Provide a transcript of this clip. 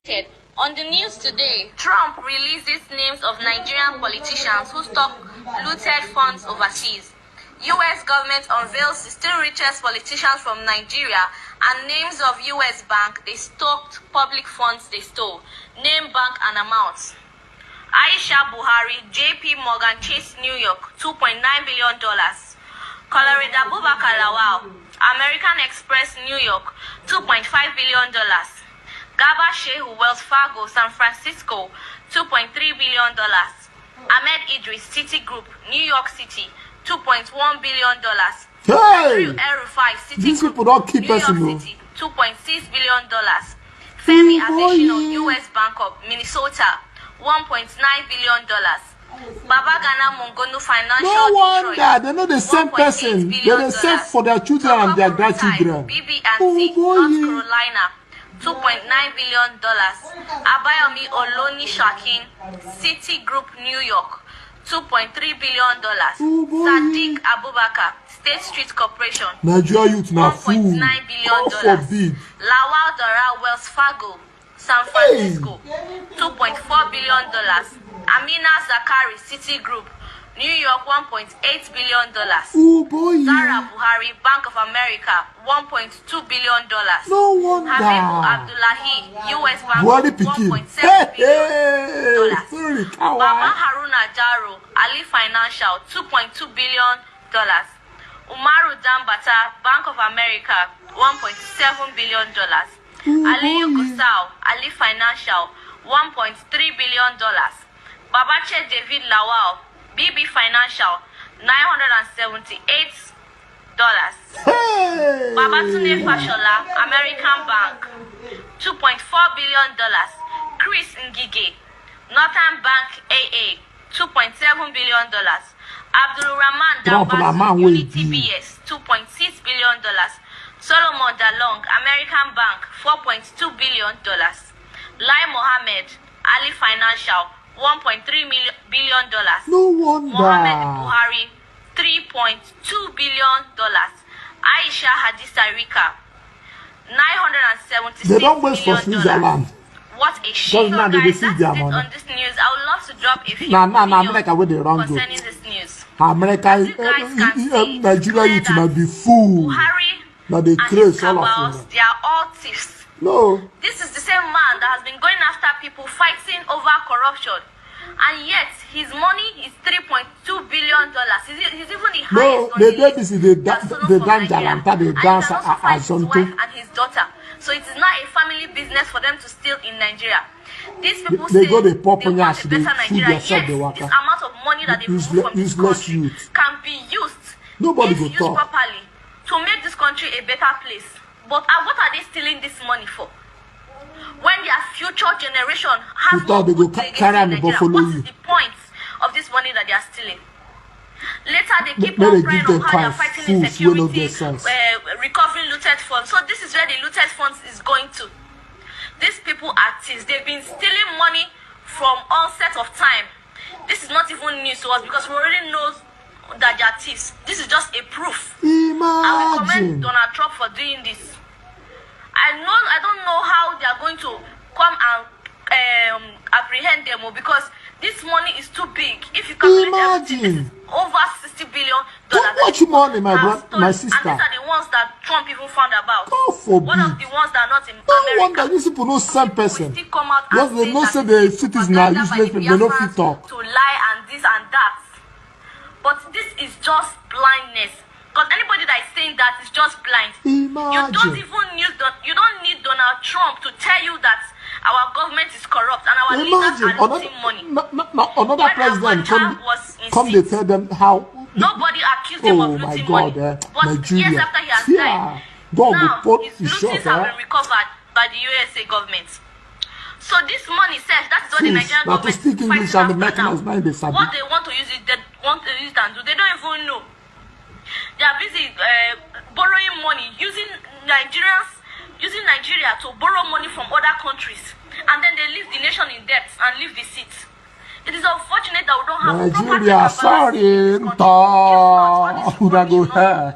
On the news today, Trump releases names of Nigerian politicians who stock looted funds overseas. U.S. government unveils 16 richest politicians from Nigeria and names of U.S. bank they stocked public funds they stole. Name, bank, and amounts. Aisha Buhari, JP Morgan Chase, New York, $2.9 billion. Colorado Abubakar Lawal, American Express, New York, $2.5 billion. Garba Shehu, Wells Fargo, San Francisco, $2.3 billion. Ahmed Idris, Citigroup, New York City, $2.1 billion. Hey! El-Rufai, These Citigroup, people don't keep New York us in City, $2.6 billion. Femi Adesina, U.S. Bank of Minnesota, $1.9 billion. Baba Ghana Mongonu Financial No wonder Detroit, they're not the same person. They're the same for their children and their grandchildren. BB&T, North Carolina, $2.9 billion. Abayomi Oloni Shakin, Citigroup, New York, $2.3 billion. Sadiq Abubakar, State Street Corporation, Nigeria youth now fool. $1.9 billion. God forbid. Lawal Dora, Wells Fargo, San Francisco, $2.4 billion. Amina Zakari, Citigroup, New York, $1.8 billion. Oh boy. Zara Buhari, Bank of America, $1.2 billion. No wonder. Habibu Abdullahi, U.S. Bank, Buhari Pikin. $1.7 Hey, billion. sorry, Baba kawa. Haruna Jaro, Ali Financial, $2.2 billion. Umaru Dambata, Bank of America, $1.7 billion. Aliyu Gusau, Ali Financial, $1.3 billion. Babache David Lawal, BB Financial, $978. Hey. Babatunde Fashola, American Bank, $2.4 billion. Chris Ngige, Northern Bank AA, $2.7 billion. Abdul Rahman Dambasu, Unity BS, $2.6 billion. Solomon Dalong, American Bank, $4.2 billion. Lai Mohammed, Ali Financial, $1.3 billion. No wonder. Mohammed Buhari, $3.2 billion. Aisha Hadisa Rika, $976 They don't wait for million. Switzerland. What a shame. now they Guys, receive that's their it money. on this news. I would love to drop a few America with the wrong concerning this news. America, As you guys can see, Nigeria youth might be fool. Buhari Now they and craze his all of cabals, them. they are all thieves. No. This is the same man that has been going after people fighting over corruption. And yet, his money is $3.2 billion. He's even the No, highest. they did this, they that's dance from Nigeria. Jalanta, they And he dance can also fight his Azonto. wife and his daughter. So it is not a family business for them to steal in Nigeria. These people They say go, they they pop on want yash, a they better food Nigeria. themselves, Yes, they this waka. amount of money that they move from this Useless country youth. can be used, Nobody if go used talk. properly, to make this country a better place. But what are they stealing this money for? When their future generation has You thought they go carry am, in go Nigeria, follow what you. is the point of this money that they are stealing? Later, they keep May on they praying give on them how they are time, fighting fools, wey no insecurity, get sense. recovering looted funds. So this is where the looted funds is going to. These people are thieves. They've been stealing money from onset of time. This is not even news to us because we already know that they are thieves. This is just a proof. I will commend Imagine. Donald Trump for doing this. I don't know how they are going to come and apprehend them because this money is too big. If you calculate everything, this is over $60 billion. Too much money, my sister. And these are the ones that Trump even found about. God forbid. One of the ones that are not in No America. wonder these people no same person. Still come out Yes, and they say know that say it the is cities now propaganda by useless, the they no Biafrans fit talk. to lie and this and that. But this is just blindness. Because anybody that is saying that is just blind. You don't Imagine. even need Donald Trump to tell you that our government is corrupt and our leaders Imagine are losing money. another When president Abacha was in come they seat, tell them how. nobody accused him of Oh my looting God, money. But Nigeria. years after he has Yeah. died, God now will put his his lootings shot, have been recovered by the USA government. So this money says that is what the Since, Nigerian now to government speak is English fighting and the after now. Americans now they sabi. What they want to use it, they want to use it and do. They don't even know. They are busy borrowing money, using Nigeria to borrow money from other countries, and then they leave the nation in debt and leave the seat. It is unfortunate that we don't have proper check and Nigeria, balance in sorry, this country. If not, all this would I money go should not here?